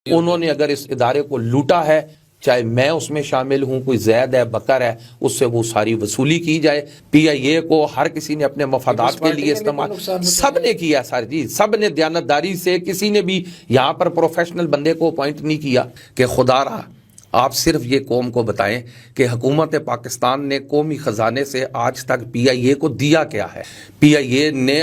انہوں نے اگر اس ادارے کو لوٹا ہے، چاہے میں اس میں شامل ہوں، کوئی زید ہے، بکر ہے، اس سے وہ ساری وصولی کی جائے۔ پی آئی اے کو ہر کسی نے اپنے مفادات کے لیے استعمال، سب نے کیا سر جی، سب نے دیانتداری سے، کسی نے بھی یہاں پر پروفیشنل بندے کو اپوائنٹ نہیں کیا کہ خدا رہا آپ صرف یہ قوم کو بتائیں کہ حکومت پاکستان نے قومی خزانے سے آج تک پی آئی اے کو دیا کیا ہے۔ پی آئی اے نے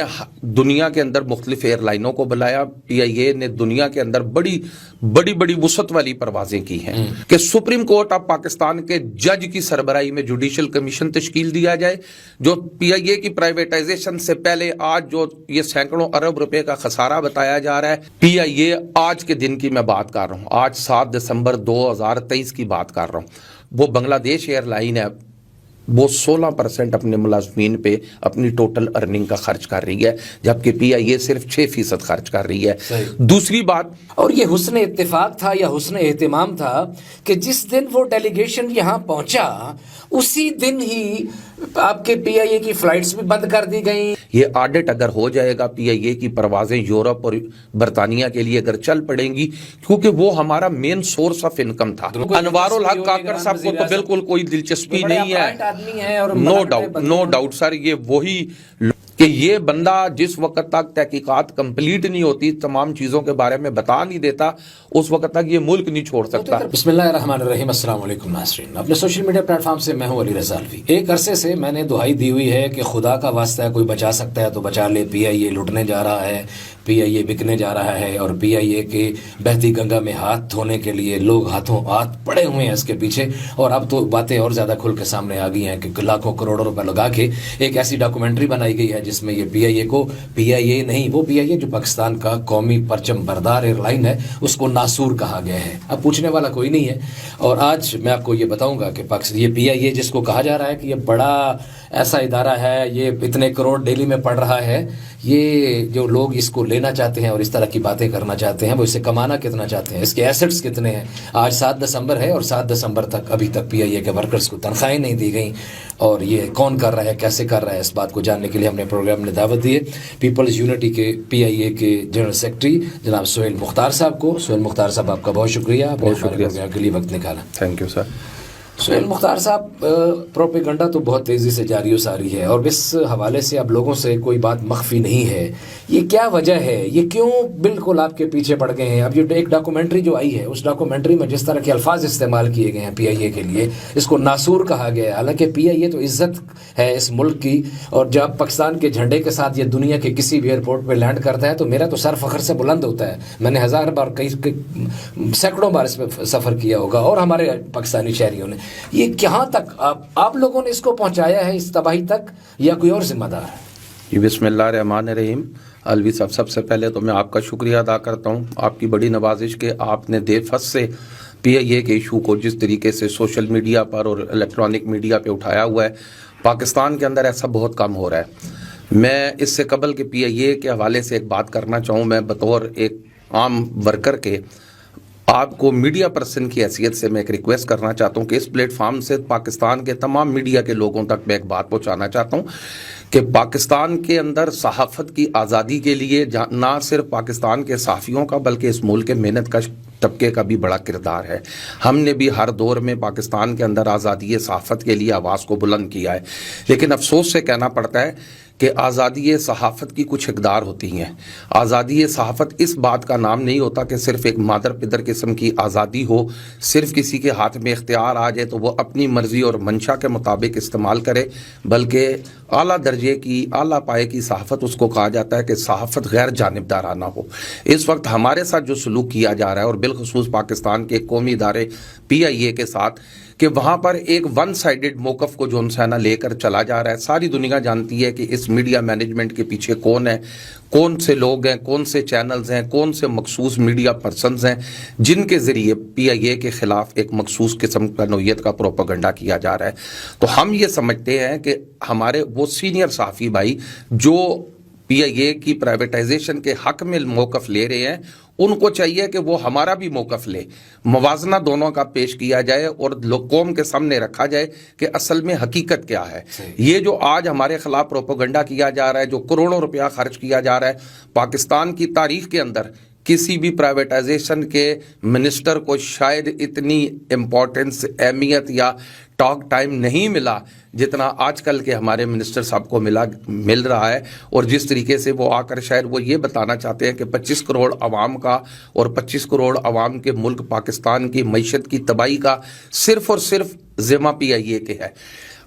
دنیا کے اندر مختلف ایئر لائنوں کو بلایا، پی آئی اے نے دنیا کے اندر بڑی وسعت والی پروازیں کی ہیں کہ سپریم کورٹ آف پاکستان کے جج کی سربراہی میں جوڈیشل کمیشن تشکیل دیا جائے، جو پی آئی اے کی پرائیویٹائزیشن سے پہلے آج جو یہ سینکڑوں ارب روپے کا خسارہ بتایا جا رہا ہے، پی آئی اے آج کے دن کی میں بات کر رہا ہوں، آج 7 دسمبر 2023 کی بات کر رہا ہوں، وہ بنگلہ دیش ایئر لائن ہے، وہ 16% اپنے ملازمین پہ اپنی ٹوٹل ارننگ کا خرچ کر رہی ہے، جبکہ پی آئی اے صرف 6% خرچ کر رہی ہے۔ دوسری بات، اور یہ حسن اتفاق تھا یا حسن اہتمام تھا کہ جس دن وہ ڈیلیگیشن یہاں پہنچا اسی دن ہی آپ کے پی آئی اے کی فلائٹس بھی بند کر دی گئیں۔ یہ آڈٹ اگر ہو جائے گا، پی آئی اے کی پروازیں یورپ اور برطانیہ کے لیے اگر چل پڑیں گی، کیونکہ وہ ہمارا مین سورس آف انکم تھا۔ انوار الحق کاکڑ صاحب کو تو بالکل کوئی دلچسپی نہیں ہے، نو ڈاؤٹ سر، یہ وہی کہ یہ بندہ جس وقت تک تحقیقات کمپلیٹ نہیں ہوتی، تمام چیزوں کے بارے میں بتا نہیں دیتا، اس وقت تک یہ ملک نہیں چھوڑ سکتا۔ بسم اللہ الرحمن الرحیم، السلام علیکم ناظرین، اپنے سوشل میڈیا پلیٹ فارم سے میں ہوں علی رضا الوی۔ ایک عرصے سے میں نے دہائی دی ہوئی ہے کہ خدا کا واسطہ ہے، کوئی بچا سکتا ہے تو بچا لے، پی آئی اے لٹنے جا رہا ہے، پی آئی اے بکنے جا رہا ہے، اور پی آئی اے کے بہتی گنگا میں ہاتھ دھونے کے لیے لوگ ہاتھوں ہاتھ پڑے ہوئے ہیں اس کے پیچھے۔ اور اب تو باتیں اور زیادہ کھل کے سامنے آ گئی ہیں کہ لاکھوں کروڑوں روپے لگا کے ایک ایسی ڈاکومنٹری بنائی گئی ہے جس میں یہ پی آئی اے کو، پی آئی اے نہیں، وہ پی آئی اے جو پاکستان کا قومی پرچم بردار ایئر لائن ہے، اس کو ناسور کہا گیا ہے۔ اب پوچھنے والا کوئی نہیں ہے، اور آج میں آپ کو یہ بتاؤں گا کہ یہ پی آئی اے جس کو کہا جا رہا ہے کہ یہ بڑا ایسا ادارہ ہے، یہ اتنے کروڑ ڈیلی میں پڑ رہا ہے، یہ جو لوگ اس کو لینا چاہتے ہیں اور اس طرح کی باتیں کرنا چاہتے ہیں، وہ اسے کمانا کتنا چاہتے ہیں، اس کے ایسٹس کتنے ہیں۔ آج 7 دسمبر ہے اور 7 دسمبر تک ابھی تک پی آئی اے کے ورکرز کو تنخواہیں نہیں دی گئیں، اور یہ کون کر رہا ہے، کیسے کر رہا ہے، اس بات کو جاننے کے لیے ہم نے پروگرام نے دعوت دی ہے پیپلز یونٹی کے پی آئی اے کے جنرل سیکرٹری جناب سہیل مختار صاحب کو۔ سہیل مختار صاحب، آپ کا بہت شکریہ، بہت شکریہ کے لیے وقت نکالا۔ Thank you sir. Sohail Mukhtar sahab, propaganda تو بہت تیزی سے جاری و ساری ہے، اور اس حوالے سے اب لوگوں سے کوئی بات مخفی نہیں ہے، یہ کیا وجہ ہے، یہ کیوں بالکل آپ کے پیچھے پڑ گئے ہیں؟ اب یہ ایک ڈاکومنٹری جو آئی ہے، اس ڈاکومنٹری میں جس طرح کے الفاظ استعمال کیے گئے ہیں پی آئی اے کے لیے، اس کو ناسور کہا گیا ہے، حالانکہ پی آئی اے تو عزت ہے اس ملک کی، اور جب پاکستان کے جھنڈے کے ساتھ یہ دنیا کے کسی بھی ایئرپورٹ پہ لینڈ کرتا ہے تو میرا تو سر فخر سے بلند ہوتا ہے۔ میں نے 1000 بار، سینکڑوں بار اس میں سفر کیا ہوگا، اور ہمارے پاکستانی شہریوں نے۔ یہ کہاں تک آپ لوگوں نے اس کو پہنچایا ہے، اس تباہی تک، یا کوئی اور ذمہ دار ہے؟ جی بسم اللہ الرحمن الرحیم۔ الوی صاحب، سب سے پہلے تو میں آپ کا شکریہ ادا کرتا ہوں، آپ کی بڑی نوازش کہ آپ نے دے فس سے پی آئی اے کے ایشو کو جس طریقے سے سوشل میڈیا پر اور الیکٹرانک میڈیا پہ اٹھایا ہوا ہے، پاکستان کے اندر ایسا بہت کم ہو رہا ہے۔ میں اس سے قبل کہ پی آئی اے کے حوالے سے ایک بات کرنا چاہوں، میں بطور ایک عام ورکر کے آپ کو میڈیا پرسن کی حیثیت سے میں ایک ریکویسٹ کرنا چاہتا ہوں کہ اس پلیٹ فارم سے پاکستان کے تمام میڈیا کے لوگوں تک میں ایک بات پہنچانا چاہتا ہوں کہ پاکستان کے اندر صحافت کی آزادی کے لیے نہ صرف پاکستان کے صحافیوں کا بلکہ اس ملک کے محنت کش طبقے کا بھی بڑا کردار ہے۔ ہم نے بھی ہر دور میں پاکستان کے اندر آزادی صحافت کے لیے آواز کو بلند کیا ہے، لیکن افسوس سے کہنا پڑتا ہے کہ آزادی صحافت کی کچھ اقدار ہوتی ہیں۔ آزادی صحافت اس بات کا نام نہیں ہوتا کہ صرف ایک مادر پدر قسم کی آزادی ہو، صرف کسی کے ہاتھ میں اختیار آ جائے تو وہ اپنی مرضی اور منشا کے مطابق استعمال کرے، بلکہ اعلیٰ درجے کی، اعلیٰ پائے کی صحافت اس کو کہا جاتا ہے کہ صحافت غیر جانبدارانہ ہو۔ اس وقت ہمارے ساتھ جو سلوک کیا جا رہا ہے، اور بالخصوص پاکستان کے قومی ادارے پی آئی اے کے ساتھ، کہ وہاں پر ایک ون سائیڈڈ موقف کو جون سینا لے کر چلا جا رہا ہے۔ ساری دنیا جانتی ہے کہ اس میڈیا مینجمنٹ کے پیچھے کون ہے، کون سے لوگ ہیں، کون سے چینلز ہیں، کون سے مخصوص میڈیا پرسنز ہیں جن کے ذریعے پی آئی اے کے خلاف ایک مخصوص قسم کا نوعیت کا پروپیگنڈا کیا جا رہا ہے۔ تو ہم یہ سمجھتے ہیں کہ ہمارے وہ سینئر صحافی بھائی جو پی آئی اے کی پرائیویٹائزیشن کے حق میں موقف لے رہے ہیں، ان کو چاہیے کہ وہ ہمارا بھی موقف لے، موازنہ دونوں کا پیش کیا جائے اور قوم کے سامنے رکھا جائے کہ اصل میں حقیقت کیا ہے۔ یہ جو آج ہمارے خلاف پروپیگنڈا کیا جا رہا ہے، جو کروڑوں روپیہ خرچ کیا جا رہا ہے، پاکستان کی تاریخ کے اندر किसी भी प्राइवेटाइजेशन के मिनिस्टर को शायद इतनी इम्पोर्टेंस, अहमियत या टॉक टाइम नहीं मिला जितना आजकल के हमारे मिनिस्टर साहब को मिल रहा है। और जिस तरीके से वो आकर शायद वो ये बताना चाहते हैं कि 25 करोड़ आवाम का और 25 करोड़ आवाम के मुल्क पाकिस्तान की मईशत की तबाही का सिर्फ और सिर्फ ज़िम्मा PIA के है।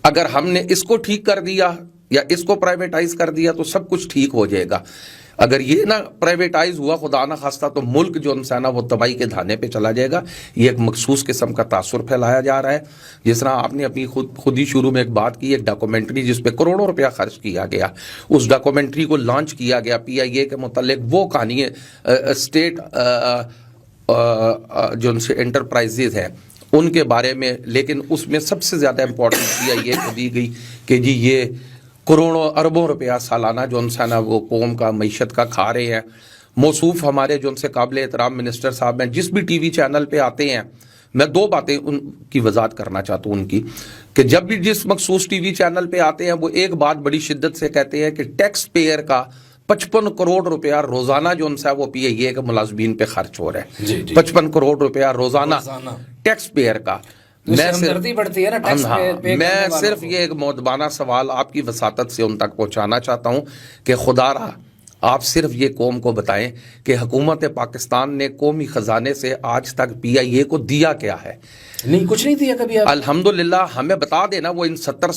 अगर हमने इसको ठीक कर दिया या इसको प्राइवेटाइज कर दिया तो सब कुछ ठीक हो जाएगा। अगर ये ना प्राइवेटाइज हुआ खुदा ना खास्ता तो मुल्क जो है ना वो तबाही के धाने पे चला जाएगा। ये एक मखसूस किस्म का तासुर फैलाया जा रहा है। जिस तरह आपने अपनी खुद ही शुरू में एक बात की, एक डॉक्यूमेंट्री जिस पे करोड़ों रुपया खर्च किया गया, उस डॉक्यूमेंट्री को लॉन्च किया गया PIA के मुतालिक, वो कहानी है स्टेट जो उनसे एंटरप्राइजेज है उनके बारे में, लेकिन उसमें सबसे ज़्यादा इम्पोर्टेंस PIA को दी गई कि जी ये करोड़ों अरबों रुपया सालाना जो उनसे ना वो कौम का मईशत का खा रहे हैं। मौसूफ हमारे जो उनसे काबिल एहतराम मिनिस्टर साहब हैं, जिस भी TV चैनल पे आते हैं, मैं दो बातें उनकी वजाहत करना चाहता हूँ उनकी, कि जब भी जिस मखसूस TV चैनल पे आते हैं वो एक बात बड़ी शिद्दत से कहते हैं कि टैक्स पेयर का 55 करोड़ रुपया रोजाना जो उनसे वो PIA के मुलाजमीन पे खर्च हो रहा है। 55 करोड़ रुपया रोजाना टैक्स पेयर का। मैं सिर्फ ये एक मौदबाना सवाल आपकी वसातत से उन तक पहुंचाना चाहता हूं कि खुदारा आप सिर्फ ये कौम को बताएं कि हुकूमत पाकिस्तान ने कौमी खजाने से आज तक PIA को दिया क्या है। नहीं, कुछ नहीं दिया कभी। अल्हम्दुलिल्लाह हमें बता देना, वो इन 70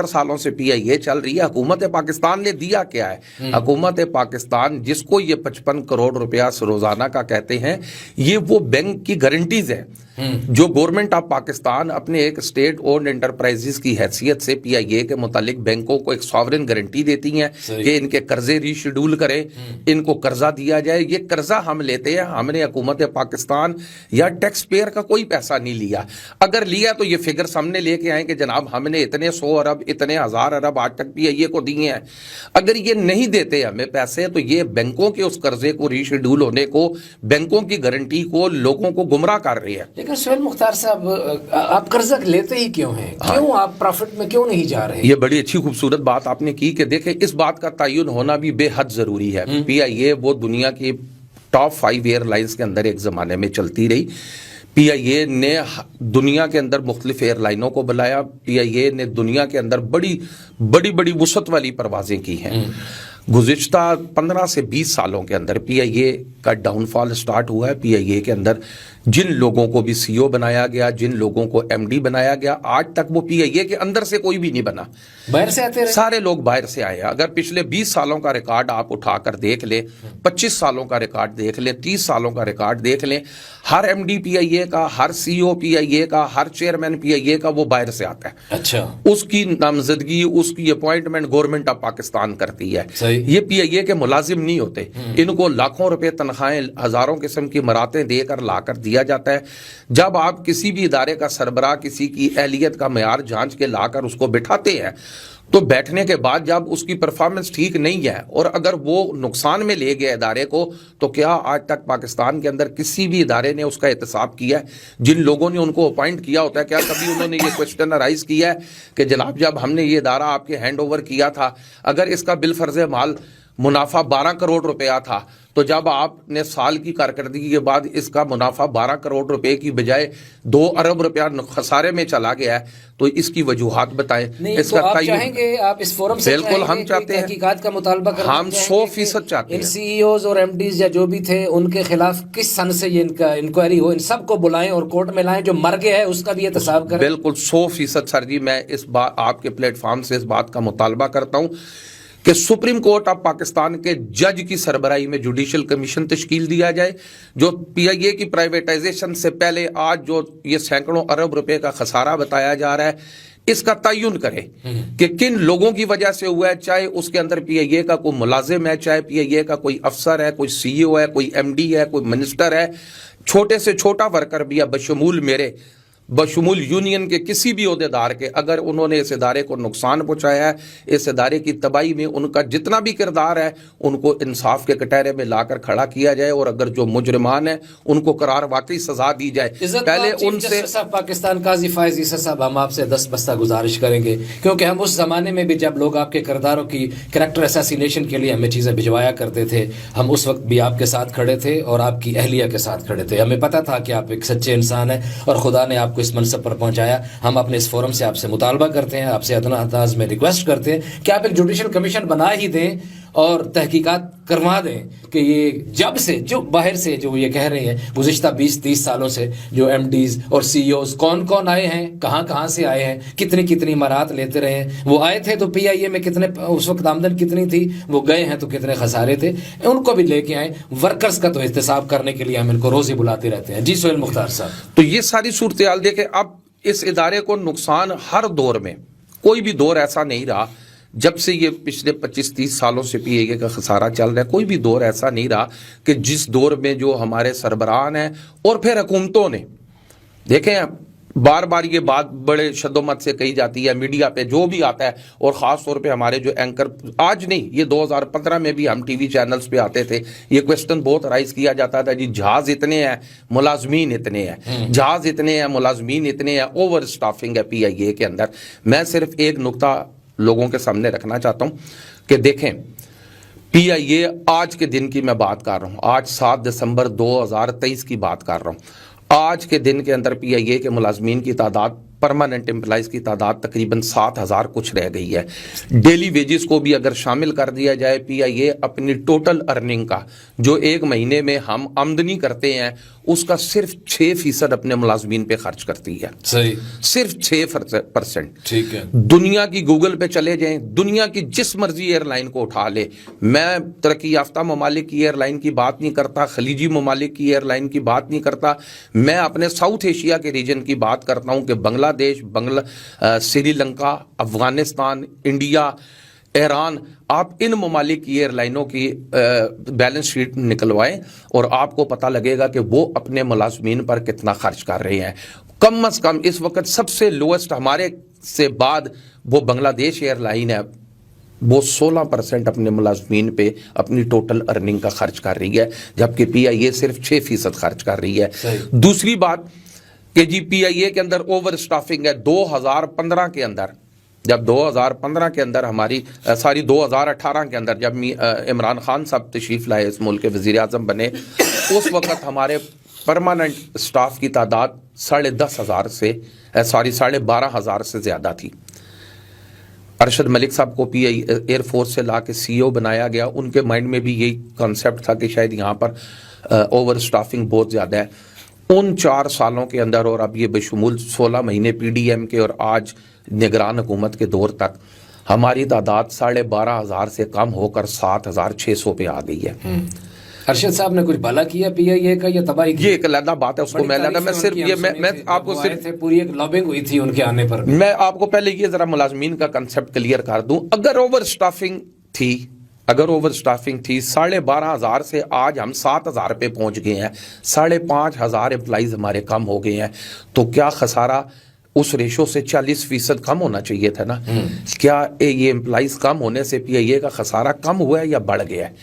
सालों से PIA चल रही है, हुकूमत पाकिस्तान ने दिया क्या है। हुकूमत पाकिस्तान जिसको ये 55 करोड़ रुपया रोजाना का कहते हैं, ये वो बैंक की गारंटीज है जो गवर्नमेंट ऑफ पाकिस्तान अपने एक स्टेट ओन्ड एंटरप्राइजेस की हैसियत से PIA के मुतालिक बैंकों को एक सॉवरेन गारंटी देती हैं कि इनके कर्जे रीशेड्यूल करें, इनको कर्जा दिया जाए। ये कर्जा हम लेते हैं, हमने हुकूमत पाकिस्तान या टैक्स पेयर का कोई पैसा नहीं लिया। अगर लिया तो ये फिगर सामने लेके आए कि जनाब हमने इतने 100 अरब इतने 1000 अरब आज तक PIA को दिए हैं। अगर ये नहीं देते हमें पैसे तो ये बैंकों के उस कर्जे को रीशेड्यूल होने को, बैंकों की गारंटी को लोगों को गुमराह कर रही है। लेकिन सुहेल मुख्तार साहब, आप कर्जा लेते ही क्यों हैं? क्यों आप प्रॉफिट में क्यों नहीं जा रहे? ये बड़ी अच्छी खूबसूरत बात आपने की कि देखें इस बात का तयन होना भी बेहद जरूरी है। PIA वो दुनिया की टॉप 5 एयरलाइंस के अंदर एक जमाने में चलती रही। PIA ने दुनिया के अंदर मुख्तलिफ एयरलाइनों को बुलाया। PIA ने दुनिया के अंदर बड़ी वुसअत वाली परवाजें की हैं। गुज़िश्ता 15 से 20 सालों के अंदर PIA का डाउनफॉल स्टार्ट हुआ है। PIA के अंदर जिन लोगों को भी CEO बनाया गया, जिन लोगों को MD बनाया गया, आज तक वो PIA के अंदर से कोई भी नहीं बना, बाहर से आते रहे। सारे लोग बाहर से आए। अगर पिछले 20 सालों का रिकॉर्ड आप उठाकर देख ले, 25 सालों का रिकॉर्ड देख ले, 30 सालों का रिकॉर्ड देख ले, हर MD PIA का, हर CEO PIA का, हर चेयरमैन PIA का वो बाहर से आता है। अच्छा, उसकी नामजदगी, उसकी अपॉइंटमेंट गवर्नमेंट ऑफ पाकिस्तान करती है। ये PIA के मुलाजिम नहीं होते। इनको लाखों रुपए तनख्वाहें, हजारों किस्म की मरातें देकर लाकर दिया जाता है। जब आप किसी भी इदारे का सरबराह किसी की अहलियत का मेयार जांच के लाकर उसको बिठाते हैं तो बैठने के बाद जब उसकी परफॉर्मेंस ठीक नहीं है और अगर वो नुकसान में ले गया इदारे को, तो क्या आज तक पाकिस्तान के अंदर किसी भी इदारे ने उसका एहतसाब किया है? जिन लोगों ने उनको अपॉइंट किया होता है, क्या कभी उन्होंने ये क्वेश्चन राइज किया है कि जनाब जब हमने ये इदारा आपके हैंड ओवर किया था, अगर इसका बिल फर्ज माल मुनाफा 12 करोड़ रुपया था, तो जब आपने साल की कारकर्दगी के बाद इसका मुनाफा 12 करोड़ रुपए की बजाय 2 अरब रुपया खसारे में चला गया है, तो इसकी वजूहात बताएं। इसका तो आप चाहेंगे, आप इस फोरम से बिल्कुल हम चाहते हैं, तहकीकात का मुतालबा करना हम 100% चाहते हैं। इन CEOs और MDs या जो भी थे उनके खिलाफ किस सन से ये इनका इंक्वायरी हो, इन सबको बुलाएं और कोर्ट में लाएं। जो मर गया है उसका भी एहतसाब करें। बिल्कुल 100% सर जी, मैं इस बात आपके प्लेटफॉर्म से इस बात का मुतालबा करता हूं कि सुप्रीम कोर्ट ऑफ पाकिस्तान के जज की सरबराही में जुडिशल कमीशन तश्कील दिया जाए, जो PIA की प्राइवेटाइजेशन से पहले आज जो ये सैकड़ों अरब रुपए का खसारा बताया जा रहा है, इसका तयन करे कि किन लोगों की वजह से हुआ है। चाहे उसके अंदर PIA का कोई मुलाजिम है, चाहे PIA का कोई अफसर है, कोई CEO है, कोई MD है, कोई मिनिस्टर है, छोटे से छोटा वर्कर भी है, बशमूल मेरे बशमूल यूनियन के किसी भी ओहदेदार के, अगर उन्होंने इस इदारे को नुकसान पहुंचाया है, इस इदारे की तबाही में उनका जितना भी किरदार है, उनको इंसाफ के कटहरे में लाकर खड़ा किया जाए, और अगर जो मुजरिमान है उनको करार वाकई सजा दी जाए। पहले उनसे पाकिस्तान काजी फायज ईसा साहब, हम आपसे 10 बस्ता गुजारिश करेंगे, क्योंकि हम उस जमाने में भी जब लोग आपके किरदारों की कैरेक्टर असैसिनेशन के लिए हमें चीज़ें भिजवाया करते थे, हम उस वक्त भी आपके साथ खड़े थे और आपकी अहलिया के साथ खड़े थे। हमें पता था कि आप एक सच्चे इंसान हैं और खुदा ने आपको इस मनसब पर पहुंचाया। हम अपने इस फोरम से आपसे मुतालबा करते हैं, आपसे अदना अंदाज में रिक्वेस्ट करते हैं कि आप एक जुडिशल कमीशन बना ही दें और तहकीकात करवा दें कि ये जब से जो बाहर से जो ये कह रहे हैं गुज़िश्ता 20-30 सालों से जो MDs और CEOs कौन कौन आए हैं, कहाँ से आए हैं, कितनी कितनी मरात लेते रहे हैं, वो आए थे तो PIA में कितने उस वक्त आमदन कितनी थी, वो गए हैं तो कितने खसारे थे, उनको भी लेके आए। वर्कर्स का तो एहतसाब करने के लिए हम इनको रोज़ ही बुलाते रहते हैं। जी सोहेल मुख्तार साहब, तो ये सारी सूरत हाल देखें। अब इस इदारे को नुकसान हर दौर में, कोई भी दौर ऐसा नहीं रहा जब से ये पिछले 25-30 सालों से PIA का खसारा चल रहा है, कोई भी दौर ऐसा नहीं रहा कि जिस दौर में जो हमारे सरबराहान हैं और फिर हुकूमतों ने, देखें बार बार ये बात बड़े शद्दोमत से कही जाती है मीडिया पे जो भी आता है, और ख़ास तौर पे हमारे जो एंकर, आज नहीं ये 2015 में भी हम TV चैनल्स पे आते थे, ये क्वेश्चन बहुत राइज किया जाता था, जी जहाज इतने हैं मुलाजमीन इतने हैं, जहाज इतने हैं मुलाजमीन इतने हैं, ओवर स्टाफिंग है PIA के अंदर। मैं सिर्फ एक नुक्ता लोगों के सामने रखना चाहता हूँ कि देखें, PIA आज के दिन की मैं बात कर रहा हूँ, आज 7 दिसंबर 2023 की बात कर रहा हूँ। आज के दिन के अंदर PIA के मुलाजमीन की तादाद, परमानेंट एम्प्लॉइज की तादाद तकरीबन 7,000 कुछ रह गई है। डेली वेजेस को भी अगर शामिल कर दिया जाए, PIA अपनी टोटल अर्निंग का जो एक महीने में हम आमदनी करते हैं उसका सिर्फ 6% अपने मुलाजमीन पे खर्च करती है। सही, सिर्फ 6%। ठीक है। दुनिया की गूगल पे चले जाएं, दुनिया की जिस मर्जी एयरलाइन को उठा ले, मैं तरक्की याफ्ता ममालिक की एयरलाइन की बात नहीं करता, खलीजी ममालिक की एयरलाइन की बात नहीं करता, मैं अपने साउथ एशिया के रीजन की बात करता हूं कि बांग्लादेश, श्रीलंका, अफगानिस्तान, इंडिया, ईरान, आप इन ममालिक की एयरलाइनों की बैलेंस शीट निकलवाएं और आपको पता लगेगा कि वो अपने मुलाजमीन पर कितना खर्च कर रहे हैं। कम अज कम इस वक्त सबसे लोएस्ट हमारे से बाद वो बांग्लादेश एयरलाइन है, वो 16% अपने मुलाजमीन पे अपनी टोटल अर्निंग का खर्च कर रही है, जबकि PIA सिर्फ 6% खर्च कर रही है। दूसरी बात कि जी PIA के अंदर ओवर स्टाफिंग है। 2015 के अंदर, जब 2015 के अंदर हमारी 2018 के अंदर जब इमरान खान साहब तशरीफ लाए, इस मुल्क के वजीर आजम बने, उस वक्त हमारे परमानेंट स्टाफ की तादाद 10,500 से 12,500 से ज़्यादा थी। अरशद मलिक साहब को PIA एयरफोर्स से ला के CEO बनाया गया, उनके माइंड में भी यही कॉन्सेप्ट था कि शायद यहाँ पर ओवर स्टाफिंग बहुत ज़्यादा है। उन 4 सालों के अंदर, और अब ये बशमूल 16 महीने PDM के और आज निगरान हुकूमत के दौर तक, हमारी तादाद 12,500 से कम होकर 7,600 पे आ गई है। अरशद साहब ने कुछ भला किया PIA का या तबाही की? ये एक अलग बात है, उसको मैं सिर्फ ये मैं आपको सिर्फ पूरी एक लॉबिंग हुई थी उनके आने पर। मैं आपको पहले ये जरा मुलाजमीन का कंसेप्ट क्लियर कर दूं। अगर ओवर स्टाफिंग थी 12,500 से आज हम 7,000 पे पहुंच गए हैं, 5,500 एम्प्लॉइज हमारे कम हो गए हैं, तो क्या खसारा उस रेशो से 40% कम होना चाहिए था ना? क्या ये एम्प्लॉइज कम होने से PIA का खसारा कम हुआ है या बढ़ गया है?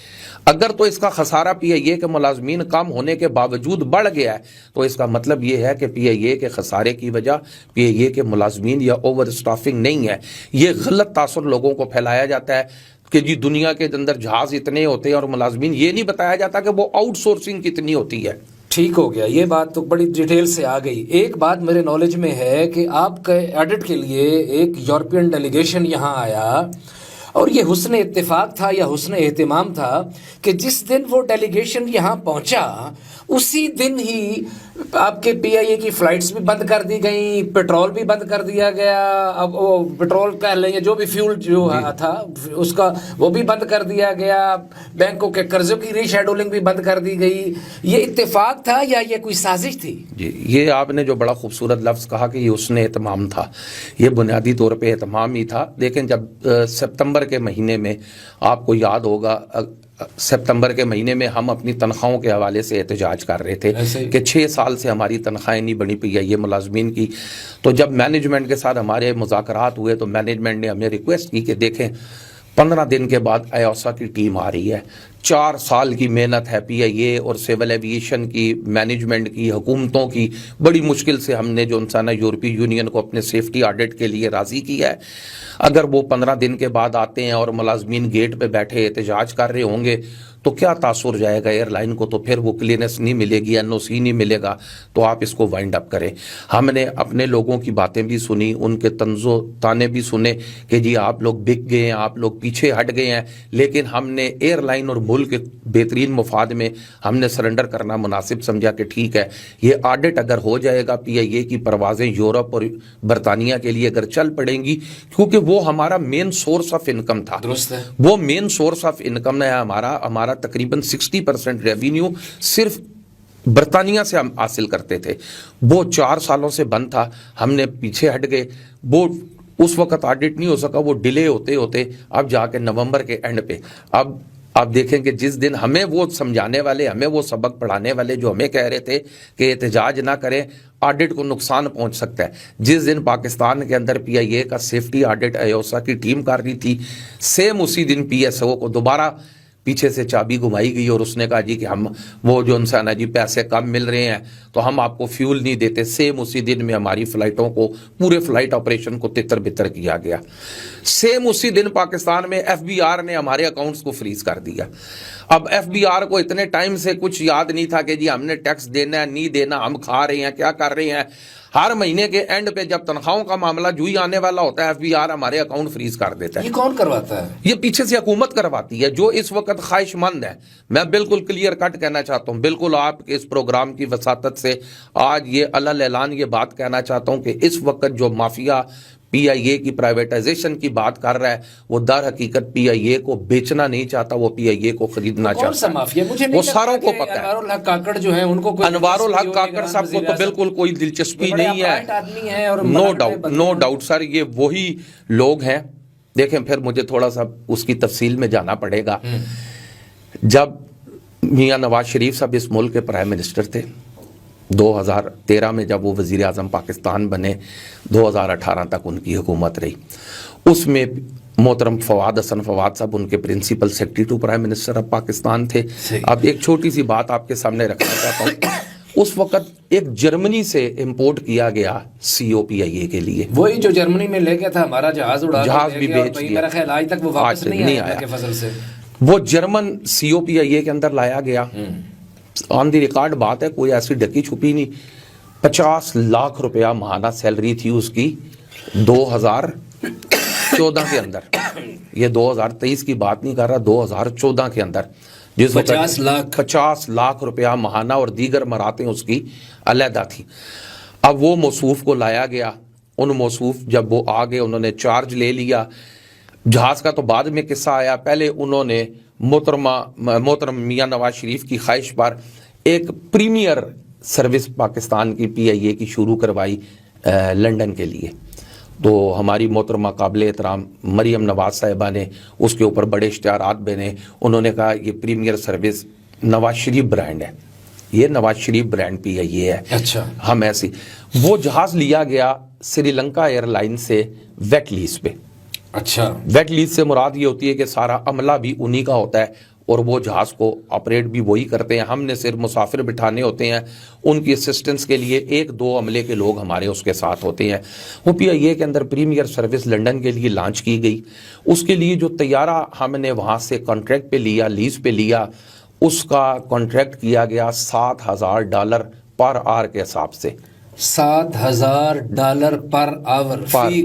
अगर तो इसका खसारा PIA के मुलाजमीन कम होने के बावजूद बढ़ गया है, तो इसका मतलब ये है कि PIA के खसारे की वजह PIA के मुलाजमीन या ओवर स्टाफिंग नहीं है। ये गलत तासुर लोगों को फैलाया जाता है कि जी दुनिया के अंदर जहाज इतने होते हैं और मुलाजमीन, ये नहीं बताया जाता कि वो आउटसोर्सिंग कितनी होती है। ठीक हो गया, ये बात तो बड़ी डिटेल से आ गई। एक बात मेरे नॉलेज में है कि आपके ऑडिट के लिए एक यूरोपियन डेलीगेशन यहाँ आया, और ये हुस्न इत्तेफाक था या हुस्न एहतिमाम था कि जिस दिन वो डेलीगेशन यहाँ पहुँचा उसी दिन ही आपके PIA की फ्लाइट्स भी बंद कर दी गई, पेट्रोल भी बंद कर दिया गया। अब वो पेट्रोल कह लेंगे, जो भी फ्यूल जो था उसका वो भी बंद कर दिया गया। बैंकों के कर्जों की रीशेड्यूलिंग भी बंद कर दी गई। ये इत्तेफाक था या ये कोई साजिश थी? जी, ये आपने जो बड़ा खूबसूरत लफ्ज़ कहा कि ये उसने एहतमाम था, ये बुनियादी तौर पे एहतमाम ही था। लेकिन जब सितंबर के महीने में, आपको याद होगा सितंबर के महीने में हम अपनी तनख्वाहों के हवाले से एहतजाज कर रहे थे कि 6 साल से हमारी तनख्वाहें नहीं बनी PIA मुलाजमीन की। तो जब मैनेजमेंट के साथ हमारे मुज़ाकरात हुए तो मैनेजमेंट ने हमें रिक्वेस्ट की कि देखें 15 दिन के बाद AOSA की टीम आ रही है, 4 साल की मेहनत है PIA और सिविल एविएशन की, मैनेजमेंट की, हुकूमतों की, बड़ी मुश्किल से हमने जो इंसान यूरोपीय यूनियन को अपने सेफ्टी ऑडिट के लिए राज़ी किया है। अगर वो 15 दिन के बाद आते हैं और मुलाजमीन गेट पे बैठे एहतजाज कर रहे होंगे तो क्या तासुर जाएगा एयरलाइन को, तो फिर वो क्लीनेस नहीं मिलेगी, NOC नहीं मिलेगा। तो आप इसको वाइंड अप करें। हमने अपने लोगों की बातें भी सुनी, उनके तंजो ताने भी सुने कि जी आप लोग बिक गए हैं, आप लोग पीछे हट गए हैं, लेकिन हमने एयरलाइन और मुल्क के बेहतरीन मुफाद में हमने सरेंडर करना मुनासिब समझा कि ठीक है, ये ऑडिट अगर हो जाएगा, PIA की परवाज़ें यूरोप और बरतानिया के लिए अगर चल पड़ेंगी, क्योंकि वो हमारा मेन सोर्स ऑफ इनकम था। दुरुस्त है। वो मेन सोर्स ऑफ इनकम है हमारा तकरीबन 60% रेवेन्यू सिर्फ बरतानिया से हम हासिल करते थे। वो 4 सालों से बंद था, हमने पीछे हट गए। वो उस वक्त ऑडिट नहीं हो सका, वो डिले होते होते अब जाके नवंबर के एंड पे अब आप देखें कि जिस दिन हमें वो समझाने वाले, हमें वो सबक पढ़ाने वाले जो हमें कह रहे थे कि एहतजाज ना करें, ऑडिट को नुकसान पहुंच सकता है, जिस दिन पाकिस्तान के अंदर PIA का सेफ्टी ऑडिट AOSA की टीम कर रही थी, सेम उसी दिन PSO को दोबारा पीछे से चाबी घुमाई गई और उसने कहा जी कि हम वो जो इंसान है जी पैसे कम मिल रहे हैं तो हम आपको फ्यूल नहीं देते। सेम उसी दिन में हमारी फ्लाइटों को, पूरे फ्लाइट ऑपरेशन को तितर बितर किया गया। सेम उसी दिन पाकिस्तान में FBR ने हमारे अकाउंट्स को फ्रीज कर दिया। अब FBR को इतने टाइम से कुछ याद नहीं था कि जी हमने टैक्स देना है नहीं देना, हम खा रहे हैं क्या कर रहे हैं। हर महीने के एंड पे जब तनख्वाहों का मामला जुई आने वाला होता है, FBR हमारे अकाउंट फ्रीज कर देता है। ये कौन करवाता है? ये पीछे से हुकूमत करवाती है जो इस वक्त ख्वाहिशमंद है। मैं बिल्कुल क्लियर कट कहना चाहता हूँ, बिल्कुल आपके इस प्रोग्राम की वसातत से आज ये अलल ऐलान ये बात कहना चाहता हूँ कि इस वक्त जो माफिया PIA की प्राइवेटाइजेशन की बात कर रहा है, वो दर हकीकत PIA को बेचना नहीं चाहता, वो PIA को खरीदना चाहता है। कौन सा माफिया? मुझे नहीं वो सारों को पता है। अनवारुल हक काकड़ जो है उनको कोई अनवारुल हक काकड़ साहब को तो बिल्कुल कोई दिलचस्पी नहीं है। नो डाउट सर, ये वही लोग हैं। देखें, फिर मुझे थोड़ा सा उसकी तफसील में जाना पड़ेगा। जब मियां नवाज शरीफ साहब इस मुल्क के प्राइम मिनिस्टर थे, 2013 में जब वो वज़ीर आज़म पाकिस्तान बने, 2018 तक उनकी हुकूमत रही। उसमें मोहतरम फवाद हसन फवाद साहब उनके principal secretary to prime minister of Pakistan थे। अब एक छोटी सी बात आपके सामने रखना चाहता हूँ। उस वक्त एक जर्मनी से इंपोर्ट किया गया CO PIA के लिए, वही जो जर्मनी में ले गया था, हमारा जहाज उड़ा जहाज भी बेच दिया। मेरा ख्याल आज तक वो वापस नहीं आया के फजल से। वो जर्मन CO PIA के अंदर लाया गया। ऑन दी रिकॉर्ड बात है, कोई ऐसी ढकी छुपी नहीं। 50 लाख रुपया महाना सैलरी थी उसकी 2014 के अंदर। ये 2023 की बात नहीं कर रहा, 2014 के अंदर, जिस 50 लाख रुपया महाना और दीगर मरातें उसकी अलहदा थी। अब वो मौसूफ को लाया गया। उन मौसूफ जब वो आ गए, उन्होंने चार्ज ले लिया। जहाज का तो बाद में किस्सा आया। पहले उन्होंने मोहतरम मियां नवाज शरीफ की ख्वाहिश पर एक प्रीमियर सर्विस पाकिस्तान की PIA की शुरू करवाई लंदन के लिए। तो हमारी मोहतरमा काबिल एहतराम मरियम नवाज साहिबा ने उसके ऊपर बड़े इश्तिहारात बने। उन्होंने कहा ये premiere service Nawaz Sharif brand है, ये नवाज शरीफ ब्रांड PIA है। अच्छा, हम ऐसी वो जहाज लिया गया श्रीलंका एयरलाइन से वेट लीज पे। अच्छा, वेट लीज से मुराद ये होती है कि सारा अमला भी उन्हीं का होता है और वो जहाज को ऑपरेट भी वही करते हैं। हमने सिर्फ मुसाफिर बिठाने होते हैं, उनकी असिस्टेंस के लिए 1-2 अमले के लोग हमारे उसके साथ होते हैं। वो PIA के अंदर प्रीमियर सर्विस लंदन के लिए लॉन्च की गई। उसके लिए जो तैयारा हमने वहाँ से कॉन्ट्रैक्ट पे लिया, लीज पे लिया, उसका कॉन्ट्रैक्ट किया गया $7,000 पर आवर के हिसाब से। $7,000 पर आवर, फी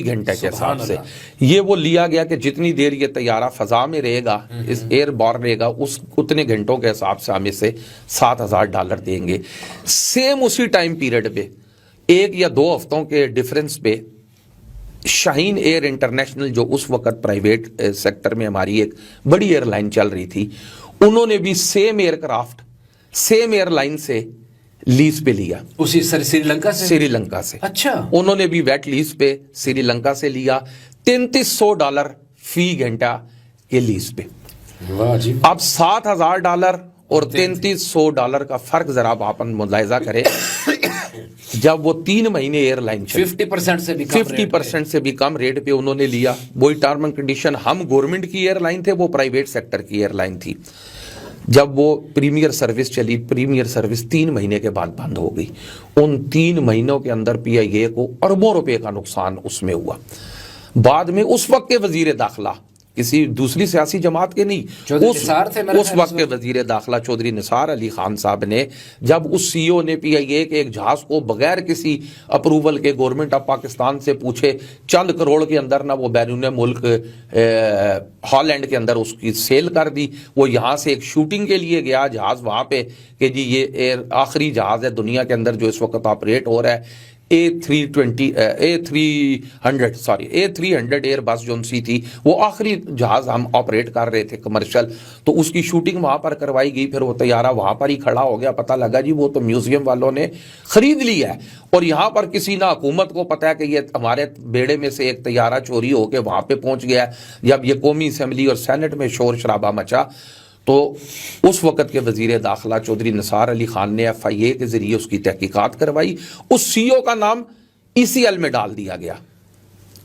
घंटा के हिसाब से ये वो लिया गया कि जितनी देर ये तैयारा फजा में रहेगा, इस एयरबॉर्न रहेगा, उस उतने घंटों के हिसाब से हम इसे $7,000 देंगे। सेम उसी टाइम पीरियड पे 1 या 2 हफ्तों के डिफरेंस पे शाहीन एयर इंटरनेशनल, जो उस वक्त प्राइवेट सेक्टर में हमारी एक बड़ी एयरलाइन चल रही थी, उन्होंने भी सेम एयरक्राफ्ट सेम एयरलाइन से लीज पे लिया, उसी श्रीलंका से। अच्छा, उन्होंने भी वेट लीज पे श्रीलंका से लिया $3,300 फी घंटा के लीज पे। वाह जी। अब $7,000 और $3,300 का फर्क जरा आप मुलाहिजा करें। जब वो 3 महीने एयरलाइन 50% से भी कम 50% से भी कम रेट पे उन्होंने लिया, वही टर्म एंड कंडीशन, हम गवर्नमेंट की एयरलाइन थे, वो प्राइवेट सेक्टर की एयरलाइन थी। जब वो प्रीमियर सर्विस चली, प्रीमियर सर्विस 3 महीने के बाद बंद हो गई। उन 3 महीनों के अंदर PIA को अरबों रुपए का नुकसान उसमें हुआ। बाद में उस वक्त के वजीर दाखिला, किसी दूसरी सियासी जमात के नहीं, उस वक्त के वजीर दाखिला चौधरी निसार अली खान साहब ने, जब उस CEO ने PIA के एक जहाज को बगैर किसी अप्रूवल के गवर्नमेंट ऑफ पाकिस्तान से पूछे चंद करोड़ के अंदर ना वो बैरून मुल्क हॉलैंड के अंदर उसकी सेल कर दी। वो यहाँ से एक शूटिंग के लिए गया जहाज वहाँ पे कि जी ये आखिरी जहाज है दुनिया के अंदर जो इस वक्त ऑपरेट हो रहा है। A300 एयर बस जो सी थी, वो आखिरी जहाज हम ऑपरेट कर रहे थे कमर्शियल, तो उसकी शूटिंग वहां पर करवाई गई। फिर वो तैयारा वहां पर ही खड़ा हो गया, पता लगा जी वो तो म्यूजियम वालों ने खरीद लिया है। और यहाँ पर किसी ना हुकूमत को पता है कि ये हमारे बेड़े में से एक तैयारा चोरी होकर वहां पे पहुंच गया। जब ये कौमी असेंबली और सेनेट में शोर शराबा मचा, तो उस वक़्त के वजीर दाखिला चौधरी निसार अली खान ने FIA के जरिए उसकी तहकीकात करवाई। उस CEO का नाम ECL में डाल दिया गया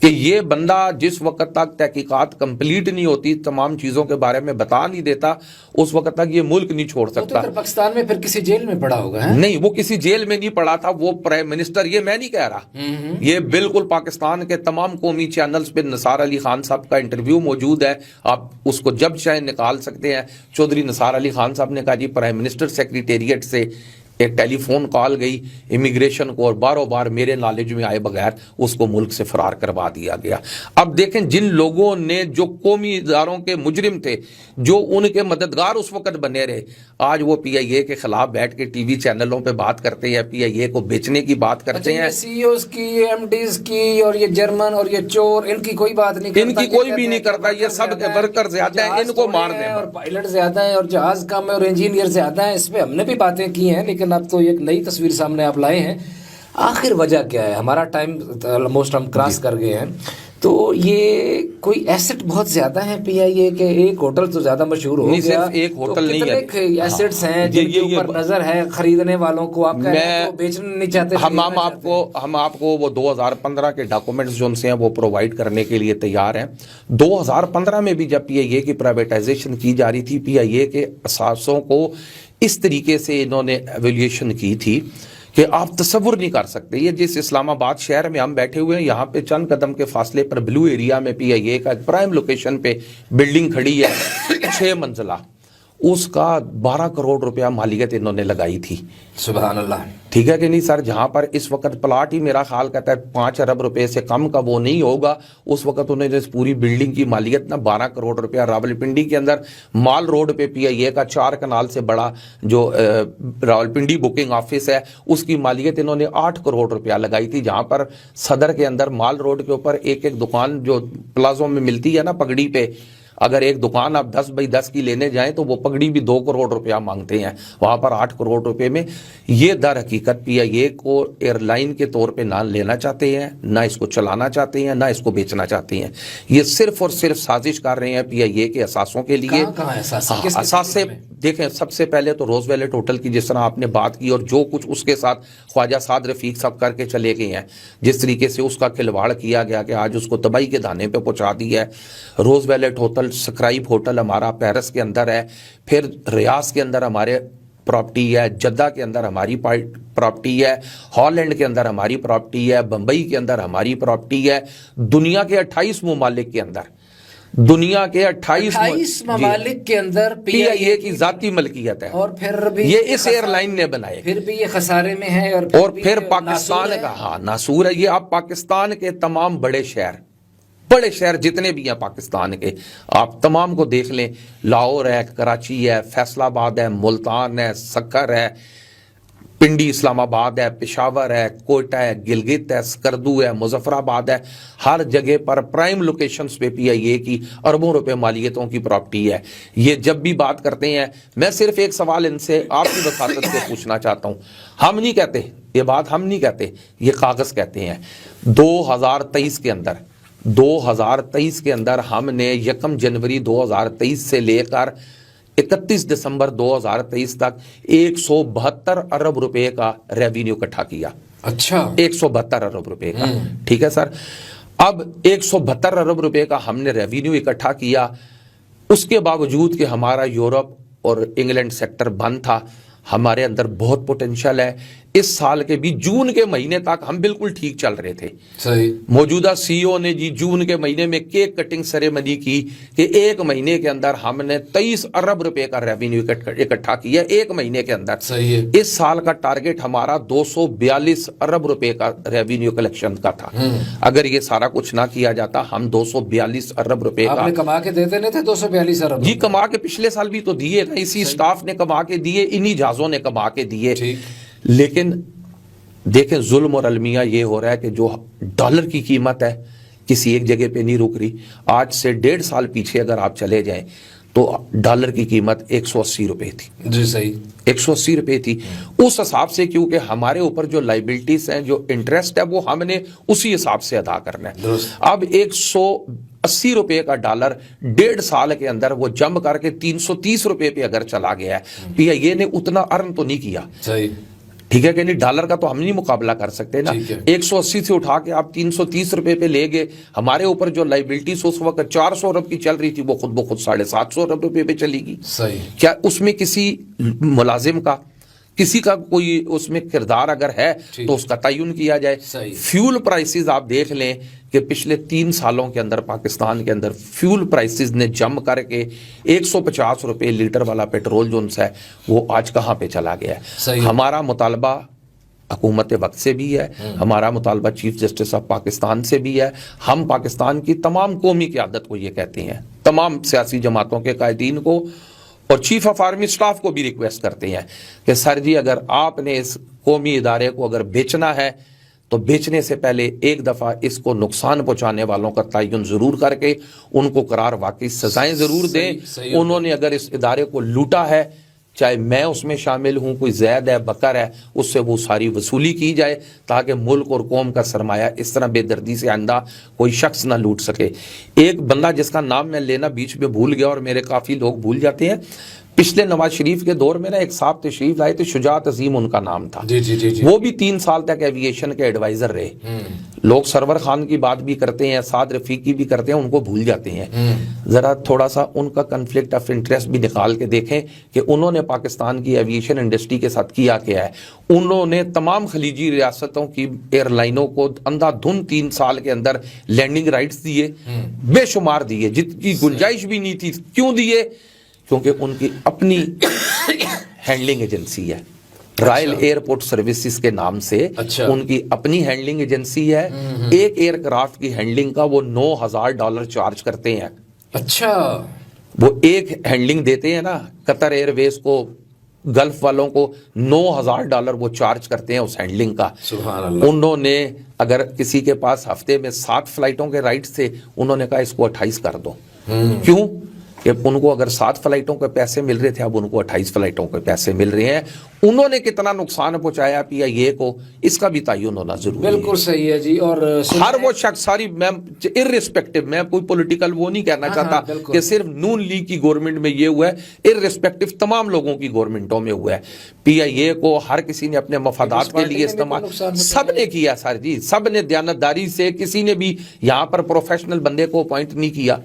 कि ये बंदा जिस वक्त तक तहकीकात कंप्लीट नहीं होती, तमाम चीज़ों के बारे में बता नहीं देता, उस वक्त तक ये मुल्क नहीं छोड़ सकता। तो पाकिस्तान में फिर किसी जेल में पड़ा होगा है? नहीं, वो किसी जेल में नहीं पड़ा था, वो प्राइम मिनिस्टर, ये मैं नहीं कह रहा, ये बिल्कुल पाकिस्तान के तमाम कौमी चैनल्स पे निसार अली खान साहब का इंटरव्यू मौजूद है, आप उसको जब चाहे निकाल सकते हैं। चौधरी निसार अली खान साहब ने कहा जी प्राइम मिनिस्टर सेक्रेटेरिएट से एक टेलीफोन कॉल गई इमिग्रेशन को, और बारों बार मेरे नॉलेज में आए बगैर उसको मुल्क से फरार करवा दिया गया। अब देखें, जिन लोगों ने, जो कौमी इदारों के मुजरिम थे, जो उनके मददगार उस वक्त बने रहे, आज वो PIA के खिलाफ बैठ के टीवी चैनलों पे बात करते हैं, PIA को बेचने की बात करते हैं। CEOs की, MDs की, और ये जर्मन और ये चोर, इनकी कोई बात नहीं करता, इनकी कोई भी नहीं करता, ये सब वर्कर ज्यादा हैं, इनको मार दें, और पायलट ज्यादा है, और जहाज कम है, और इंजीनियर ज्यादा है। इस पे हमने भी बातें की हैं, लेकिन अब तो एक नई तस्वीर सामने आप लाए हैं। आखिर वजह क्या है? हमारा टाइम ऑलमोस्ट हम क्रॉस कर गए हैं, तो ये कोई एसेट बहुत ज्यादा है PIA के? एक होटल तो ज्यादा मशहूर हो गया, सिर्फ एक होटल नहीं है, एसेट्स हैं जिनके ऊपर नजर है खरीदने वालों को, आप बेचना नहीं चाहते? हम आपको वो 2015 के डॉक्यूमेंट्स जो हैं वो प्रोवाइड करने के लिए तैयार हैं। 2015 में भी जब PIA की प्राइवेटाइजेशन की जा रही थी, PIA के असासों को इस तरीके से इन्होंने एवेल्यूएशन की थी कि आप तसव्वुर नहीं कर सकते। ये जिस इस्लामाबाद शहर में हम बैठे हुए हैं, यहाँ पे चंद कदम के फासले पर ब्लू एरिया में PIA का प्राइम लोकेशन पे बिल्डिंग खड़ी है, 6 मंजिला, उसका 12 करोड़ रुपया मालियत इन्होंने लगाई थी। सुभान अल्लाह, ठीक है कि नहीं सर? जहां पर इस वक्त प्लाट ही मेरा ख्याल कहता है 5 अरब रुपए से कम का वो नहीं होगा, उस वक्त उन्होंने इस पूरी बिल्डिंग की मालियत ना 12 करोड़ रुपया, रावलपिंडी के अंदर माल रोड पे PIA का 4 कनाल से बड़ा जो रावलपिंडी बुकिंग ऑफिस है, उसकी मालियत इन्होंने 8 करोड़ रुपया लगाई थी। जहां पर सदर के अंदर माल रोड के ऊपर एक एक दुकान जो प्लाजों में मिलती है ना पगड़ी पे, अगर एक दुकान आप 10 बाई 10 की लेने जाएं तो वो पगड़ी भी 2 करोड़ रुपया मांगते हैं, वहां पर 8 करोड़ रुपए में। ये दर हकीकत PIA को एयरलाइन के तौर पे ना लेना चाहते हैं, ना इसको चलाना चाहते हैं, ना इसको बेचना चाहते हैं। ये सिर्फ और सिर्फ साजिश कर रहे हैं PIA के असासों के लिए। असास से देखें, सबसे पहले तो रोज वैलेट होटल की जिस तरह आपने बात की, और जो कुछ उसके साथ ख्वाजा साद रफीक सब करके चले गए हैं, जिस तरीके से उसका खिलवाड़ किया गया कि आज उसको तबाही के दाने पे पहुंचा दिया है। रोज वैलेट होटल, स्क्राइब होटल हमारा पेरिस के अंदर है, फिर रियाज के अंदर हमारे प्रॉपर्टी है, जद्दा के अंदर हमारी प्रॉपर्टी है, हॉलैंड के अंदर हमारी प्रॉपर्टी है, बंबई के अंदर हमारी प्रॉपर्टी है। दुनिया के 28 ममालिक के अंदर, दुनिया के 28 ममालिक के अंदर PIA की जाती मलकियत है, और फिर भी ये इस एयरलाइन ने बनाए, फिर भी ये खसारे में है, और फिर पाकिस्तान का, हाँ नासूर है ये। आप पाकिस्तान के तमाम बड़े शहर जितने भी हैं पाकिस्तान के, आप तमाम को देख लें, लाहौर है, कराची है, फैसलाबाद है, मुल्तान है, सक्कर है, पिंडी इस्लामाबाद है, पेशावर है, कोयटा है, गिलगित है, स्कर्दू है, मुजफ्फराबाद है, हर जगह पर प्राइम लोकेशंस पे PIA की अरबों रुपए मालियतों की प्रॉपर्टी है। ये जब भी बात करते हैं, मैं सिर्फ एक सवाल इनसे आपकी वसातत से पूछना चाहता हूँ। हम नहीं कहते ये बात, हम नहीं कहते, ये कागज कहते हैं। 2023 के अंदर 2023 کے اندر ہم نے 1 جنوری 2023 سے لے کر 31 دسمبر 2023 تک 172 ارب روپے کا ریونیو اکٹھا کیا. اچھا 172 ارب روپے کا. ٹھیک ہے سر. اب 172 ارب روپے کا ہم نے ریونیو اکٹھا کیا. اس کے باوجود کہ ہمارا یورپ اور انگلینڈ سیکٹر بند تھا, ہمارے اندر بہت پوٹینشل ہے. اس سال کے بھی جون کے مہینے تک ہم بالکل ٹھیک چل رہے تھے. صحیح. موجودہ سی او نے جی جون کے مہینے میں کیک کٹنگ سیریمنی کی کہ ایک مہینے کے اندر ہم نے 23 ارب روپے کا ریونیو اکٹھا کیا ایک مہینے کے اندر. صحیح ہے. اس سال کا ٹارگٹ ہمارا 242 ارب روپے کا ریونیو کلیکشن کا تھا. اگر یہ سارا کچھ نہ کیا جاتا ہم 242 ارب روپے کا. آپ نے کما کے دیتے نہیں تھے 242 ارب؟ جی کما کے پچھلے سال بھی تو دیے نا, اسی سٹاف نے کما کے دیے, انہی جہازوں نے کما کے دیے. لیکن دیکھیں ظلم اور المیہ یہ ہو رہا ہے کہ جو ڈالر کی قیمت ہے کسی ایک جگہ پہ نہیں رک رہی. آج سے 1.5 سال پیچھے اگر آپ چلے جائیں تو ڈالر کی قیمت 180 روپے تھی. جی صحیح. 180 روپے تھی. اس حساب سے کیونکہ ہمارے اوپر جو لائبلٹیز ہیں, جو انٹرسٹ ہے, وہ ہم نے اسی حساب سے ادا کرنا ہے. اب 180 روپے کا ڈالر 1.5 سال کے اندر وہ جم کر کے 330 روپے پہ اگر چلا گیا ہے, پی آئی اے نے اتنا ارن تو نہیں کیا. صحیح. ٹھیک ہے کہ نہیں, ڈالر کا تو ہم نہیں مقابلہ کر سکتے نا. 180 سے اٹھا کے آپ 330 روپے پہ لے گئے. ہمارے اوپر جو لائبلٹیز اس وقت 400 ارب کی چل رہی تھی وہ خود بخود 750 ارب روپے پہ چلی گی. صحیح. کیا اس میں کسی ملازم کا, کسی کا کوئی اس میں کردار اگر ہے تو اس کا تعین کیا جائے. فیول پرائسز آپ دیکھ لیں کہ پچھلے 3 سالوں کے اندر پاکستان کے اندر فیول پرائسز نے جم کر کے 150 روپے لیٹر والا پیٹرول جو ہے وہ آج کہاں پہ چلا گیا ہے. ہمارا مطالبہ حکومت وقت سے بھی ہے, ہمارا مطالبہ چیف جسٹس آف پاکستان سے بھی ہے. ہم پاکستان کی تمام قومی قیادت کو یہ کہتے ہیں, تمام سیاسی جماعتوں کے قائدین کو اور چیف آف آرمی سٹاف کو بھی ریکویسٹ کرتے ہیں کہ سر جی اگر آپ نے اس قومی ادارے کو اگر بیچنا ہے تو بیچنے سے پہلے ایک دفعہ اس کو نقصان پہنچانے والوں کا تعین ضرور کر کے ان کو قرار واقعی سزائیں ضرور دیں. انہوں نے اگر اس ادارے کو لوٹا ہے, چاہے میں اس میں شامل ہوں, کوئی زید ہے, بکر ہے, اس سے وہ ساری وصولی کی جائے تاکہ ملک اور قوم کا سرمایہ اس طرح بے دردی سے آئندہ کوئی شخص نہ لوٹ سکے. ایک بندہ جس کا نام میں لینا بیچ میں بھول گیا اور میرے کافی لوگ بھول جاتے ہیں, پچھلے نواز شریف کے دور میں نا ایک صاحب تشریف لائے تھے, شجاعت عظیم ان کا نام تھا. وہ بھی 3 سال تک ایویشن کے ایڈوائزر رہے. لوگ سرور خان کی بات بھی کرتے ہیں, سعد رفیق کی بھی کرتے ہیں, ان کو بھول جاتے ہیں. ذرا تھوڑا سا ان کا کنفلکٹ آف انٹرسٹ بھی نکال کے دیکھیں کہ انہوں نے پاکستان کی ایویشن انڈسٹری کے ساتھ کیا ہے. انہوں نے تمام خلیجی ریاستوں کی ایئر لائنوں کو اندھا دھند 3 سال کے اندر لینڈنگ رائٹس دیے, بے شمار دیے, جت کی گنجائش بھی نہیں تھی. کیوں دیے؟ کیونکہ ان کی اپنی ہینڈلنگ ایجنسی ہے, رائل ایئرپورٹ سروسز کے نام سے ان کی اپنی ہینڈلنگ ایجنسی ہے. ایک ایئر کرافٹ کی ہینڈلنگ کا وہ $9,000 چارج کرتے ہیں. اچھا. وہ ایک ہینڈلنگ دیتے ہیں نا قطر ایئر ویز کو, گلف والوں کو $9,000 وہ چارج کرتے ہیں اس ہینڈلنگ کا. سبحان اللہ. انہوں نے اگر کسی کے پاس ہفتے میں 7 فلائٹوں کے رائٹس تھے, انہوں نے کہا اس کو 28 کر دو. کیوں کہ ان کو اگر 7 فلائٹوں کے پیسے مل رہے تھے, اب ان کو 28 فلائٹوں کے پیسے مل رہے ہیں. انہوں نے کتنا نقصان پہنچایا پی آئی اے کو, اس کا بھی تعین ہونا ضروری ہے. بالکل صحیح ہے جی. اور ہر وہ شخص ساری میں ارریسپیکٹو, میں کوئی پولیٹیکل وہ نہیں کہنا چاہتا کہ صرف نون لیگ کی گورنمنٹ میں یہ ہوا ہے, ارریسپیکٹو تمام لوگوں کی گورنمنٹوں میں ہوا ہے. پی آئی اے کو ہر کسی نے اپنے مفادات کے لیے استعمال سب نے کیا سر جی, سب نے دیانتداری سے, کسی نے بھی یہاں پر پروفیشنل بندے کو اپوائنٹ نہیں کیا,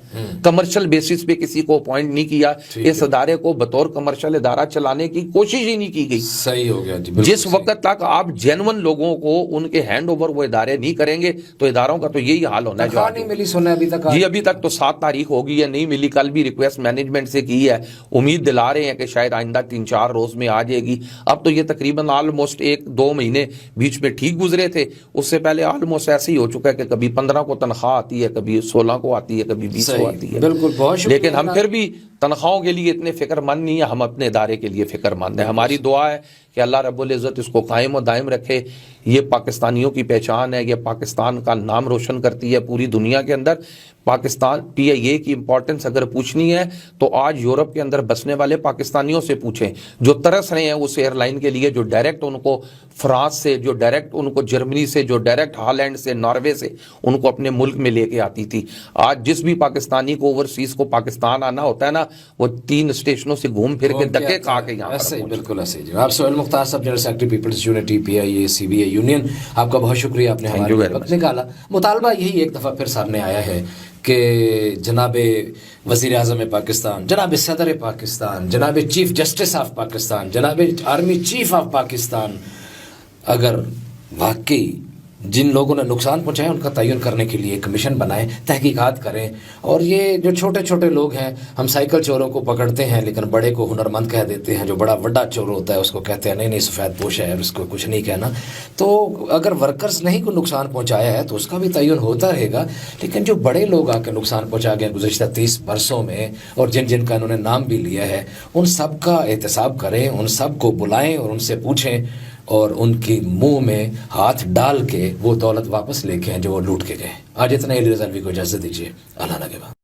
کمرشل بیسس پہ کسی کو اپوائنٹ نہیں کیا. اس ادارے کو بطور کمرشل ادارہ چلانے کی کوشش ہی نہیں کی گئی. صحیح ہو گیا جی. جس وقت تک آپ جینون لوگوں کو ان کے ہینڈ اوور وہ ادارے نہیں کریں گے تو اداروں کا تو یہی حال ہونا ہے. جو نہیں ملی سنا ابھی تک جی, ابھی تک تو 7 تاریخ ہو گئی ہے, نہیں ملی. کل بھی ریکویسٹ مینجمنٹ سے کی ہے, امید دلا رہے ہیں کہ شاید آئندہ 3-4 روز میں آ جائے گی. اب تو یہ تقریباً آلموسٹ 1-2 مہینے بیچ میں ٹھیک گزرے تھے, اس سے پہلے آلموسٹ ایسے ہی ہو چکا ہے کہ کبھی 15 کو تنخواہ آتی ہے, کبھی 16 کو آتی ہے, کبھی 20 کو آتی ہے. بالکل, بہت شکریہ. لیکن ہم پھر بھی تنخواہوں کے لیے اتنے فکر مند نہیں ہے, ہم اپنے ادارے کے لیے فکر مند ہیں. ہماری دعا ہے کہ اللہ رب العزت اس کو قائم و دائم رکھے. یہ پاکستانیوں کی پہچان ہے, یہ پاکستان کا نام روشن کرتی ہے پوری دنیا کے اندر. پاکستان پی آئی اے کی امپورٹنس اگر پوچھنی ہے تو آج یورپ کے اندر بسنے والے پاکستانیوں سے پوچھیں جو ترس رہے ہیں اس ایئر لائن کے لیے, جو ڈائریکٹ ان کو فرانس سے, جو ڈائریکٹ ان کو جرمنی سے, جو ڈائریکٹ ہالینڈ سے, ناروے سے ان کو اپنے ملک میں لے کے آتی تھی. آج جس بھی پاکستانی کو اوورسیز کو پاکستان آنا ہوتا ہے نا, وہ 3 اسٹیشنوں سے گھوم پھر کے دھکے کھا کے یہاں ایسے ہی بالکل ایسے ہی. جناب سہیل مختار صاحب, general secretary people's unity P I A C B A union, آپ کا بہت شکریہ, آپ نے ہمارے لیے وقت نکالا. مطالبہ یہی ایک دفعہ پھر سامنے آیا ہے کہ جناب وزیر اعظم پاکستان, جناب صدر پاکستان, جناب چیف جسٹس آف پاکستان, جناب آرمی چیف آف پاکستان اگر واقعی جن لوگوں نے نقصان پہنچایا ان کا تعین کرنے کے لیے ایک کمیشن بنائیں, تحقیقات کریں. اور یہ جو چھوٹے چھوٹے لوگ ہیں, ہم سائیکل چوروں کو پکڑتے ہیں لیکن بڑے کو ہنرمند کہہ دیتے ہیں, جو بڑا بڑا چور ہوتا ہے اس کو کہتے ہیں نہیں سفید پوش ہے, اس کو کچھ نہیں کہنا. تو اگر ورکرز نہیں کو نقصان پہنچایا ہے تو اس کا بھی تعین ہوتا رہے گا, لیکن جو بڑے لوگ آ کے نقصان پہنچا گئے گزشتہ 30 برسوں میں, اور جن کا انہوں نے نام بھی لیا ہے, ان سب کا احتساب کریں, ان سب کو بلائیں اور ان سے پوچھیں اور ان کی منہ میں ہاتھ ڈال کے وہ دولت واپس لے کے ہیں جو وہ لوٹ کے گئے. آج اتنا ہی, علی رضا الوی کو اجازت دیجیے. اللہ نگہبان.